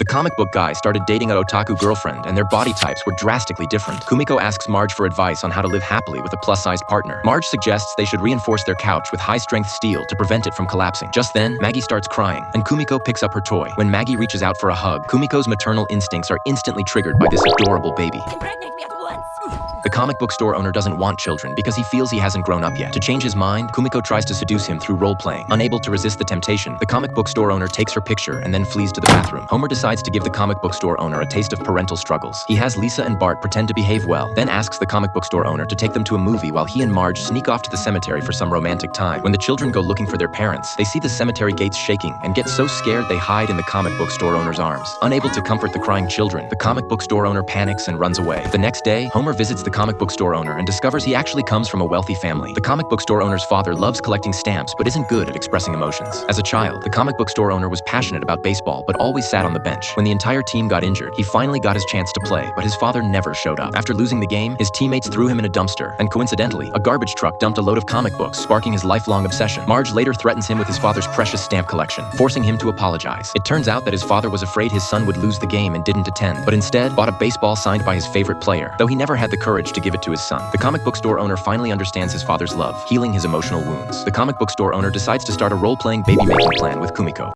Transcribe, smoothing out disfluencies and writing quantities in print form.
comic book guy started dating an otaku girlfriend, and their body types were drastically different. Kumiko asks Marge for advice on how to live happily with a plus-sized partner. Marge suggests they should reinforce their couch with high-strength steel to prevent it from collapsing. Just then, Maggie starts crying, and Kumiko picks up her toy. When Maggie reaches out for a hug, Kumiko's maternal instincts are instantly triggered by this adorable baby. Impregnate me at once! The comic book store owner doesn't want children because he feels he hasn't grown up yet. To change his mind, Kumiko tries to seduce him through role-playing. Unable to resist the temptation, the comic book store owner takes her picture and then flees to the bathroom. Homer decides to give the comic book store owner a taste of parental struggles. He has Lisa and Bart pretend to behave well, then asks the comic book store owner to take them to a movie while he and Marge sneak off to the cemetery for some romantic time. When the children go looking for their parents, they see the cemetery gates shaking and get so scared they hide in the comic book store owner's arms. Unable to comfort the crying children, the comic book store owner panics and runs away. The next day, Homer visits the comic book store owner and discovers he actually comes from a wealthy family. The comic book store owner's father loves collecting stamps but isn't good at expressing emotions. As a child, the comic book store owner was passionate about baseball but always sat on the bench. When the entire team got injured, he finally got his chance to play, but his father never showed up. After losing the game, his teammates threw him in a dumpster, and coincidentally, a garbage truck dumped a load of comic books, sparking his lifelong obsession. Marge later threatens him with his father's precious stamp collection, forcing him to apologize. It turns out that his father was afraid his son would lose the game and didn't attend, but instead bought a baseball signed by his favorite player, though he never had the courage to give it to his son. The comic book store owner finally understands his father's love, healing his emotional wounds. The comic book store owner decides to start a role-playing baby-making plan with Kumiko.